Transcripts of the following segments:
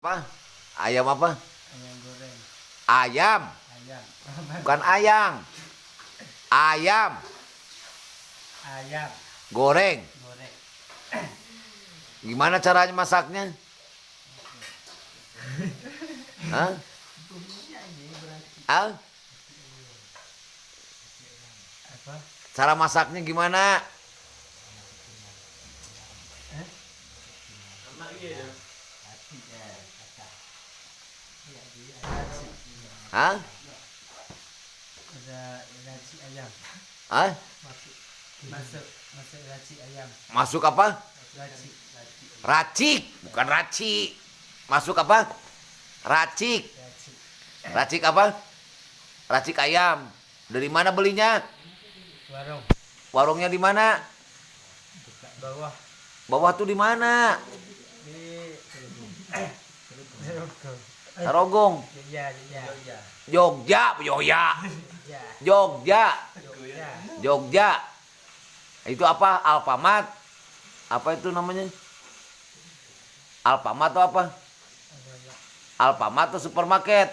Apa? Ayam apa? Ayam goreng. Ayam, Ayam. bukan ayang. Ayam Ayam goreng. goreng. Gimana caranya masaknya? Hah? Ah? Apa? Cara masaknya gimana? Hah? Ada laci ayam. Hah? Masuk laci ayam. Masuk apa? Laci. Racik, bukan raci. Masuk apa? Racik. Laci. Racik apa? Racik ayam. Dari mana belinya? Warung. Warungnya di mana? Bawah. Bawah tuh di mana? Di Rokok. Tarogong. Ya. Jogja, Jogja. Ya. Jogja. Ya. Jogja. Itu apa? Alfamart. Apa itu namanya? Alfamart atau apa? Alfamart atau supermarket?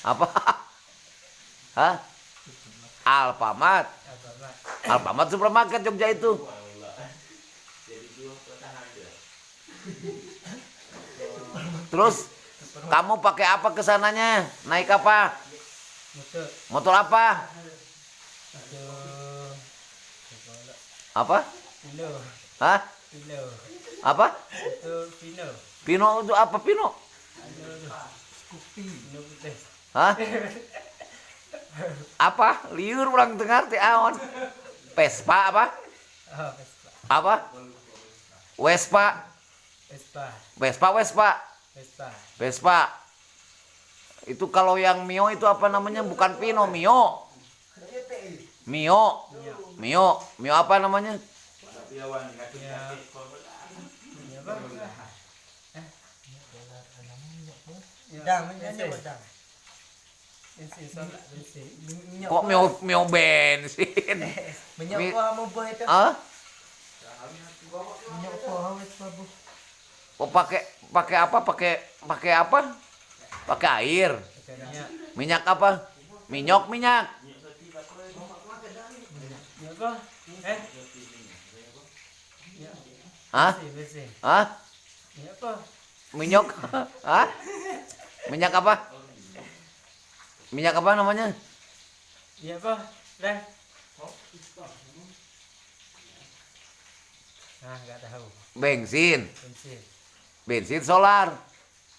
Apa? Hah? Alfamart. Alfamart supermarket Jogja itu. Terus kamu pakai apa ke sananya? Naik apa? Motor. Motor apa? Itu Apa? Pino. Hah? Pino. Apa? Itu Pino. Pino itu apa Pino? Pino putih. Hah? Apa? Liur ulang dengar teh aon. Vespa apa? Oh, Vespa. Apa? Vespa. Vespa. Vespa, Vespa. Vespa. Vespa. Itu kalau yang Mio itu apa namanya? Bukan Pino, Mio. Mio. Mio. Mio apa namanya? Ya. Ya apa? Dang, bensin. Bensin, soalnya bensin. Minyak Kok Mio bensin? Minyak Mi- apa mau buah itu? Ah? Minyak apa harus babu? Kok pakai apa? Pakai apa? Pakai air. Minyak. Minyak apa? Minyak. Minyak apa? Minyak. Hah? Bensin. Hah? Minyak apa? Minyak? Hah? Minyak apa? Minyak apa namanya? Minyak apa? Dah. Ah, enggak tahu. Bensin. Bensin. Bensin solar.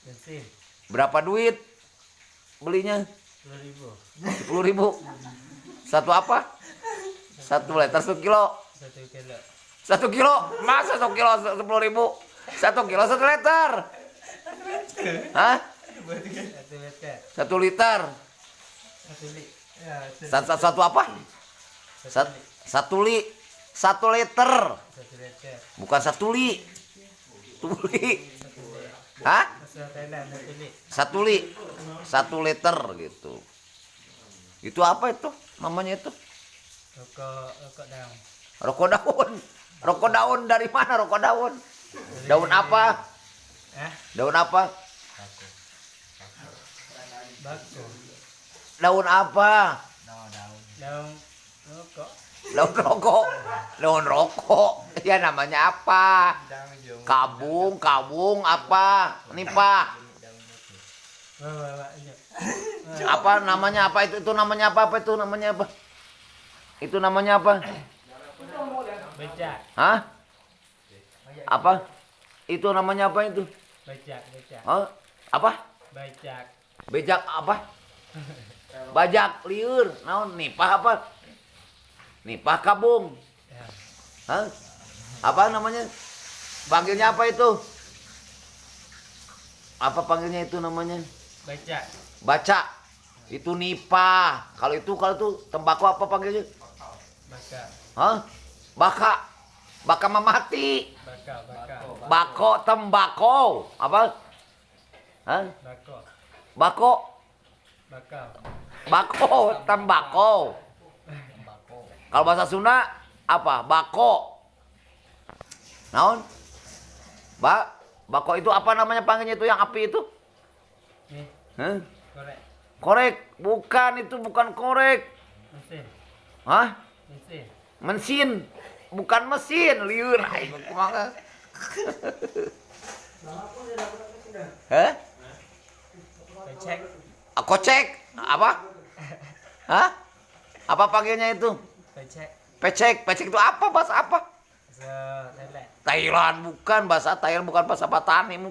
Bensin. Berapa duit belinya? 10.000. 10.000. Satu apa? 1 liter 1 kilo. 1 kilo. 1 kilo? Masa 1 kilo 10.000? 1 kilo 1 liter. Hah? 1 liter. 1 liter. 1 li. Ya, Satu apa? Satu li. 1 liter. 1 liter. Bukan 1 li. Tuli. Hah? Bahasa Thailand 1 li. 1 li. 1 liter gitu. Itu apa itu? Namanya itu? Rokok daun. Rokok daun. Rokok daun dari mana rokok daun? Daun apa? Daun apa? Bako. Daun apa? Daun rokok. Daun rokok. Daun rokok. Ya namanya apa? Kabung apa? Nipa. Wah. Apa namanya apa itu? Itu namanya apa? Apa itu namanya apa? Itu namanya apa? Becak. Hah? Apa? Itu namanya apa itu? Becak. Hah? Apa? Becak. Bejak apa? Bajak liur. Naon nipah apa? Nipah kabung. Ya. Hah? Apa namanya? Panggilnya apa itu? Apa panggilnya itu namanya? Becak. Baca. Itu nipah. Kalau itu tembakau apa panggilnya? Baka. Hah? Baka. Baka memati. Baka. Bako tembakau. Apa? Hah? Bako. Bako. Baka. Bako tembakau. Kalau bahasa Sunda apa? Bako. Naon? Bako itu apa namanya panggilnya itu yang api itu? Nih, Hah? korek. Korek, bukan itu bukan korek. Mesin. Hah? Mesin. Mesin, bukan mesin, liur. Aing kumaha. Hah? Becek. Kocek, apa? Hah? Apa panggilnya itu? Becek. Pecek, pecek itu apa? Bahasa apa? Thailand. Thailand bukan bahasa Thailand, bukan bahasa Patani.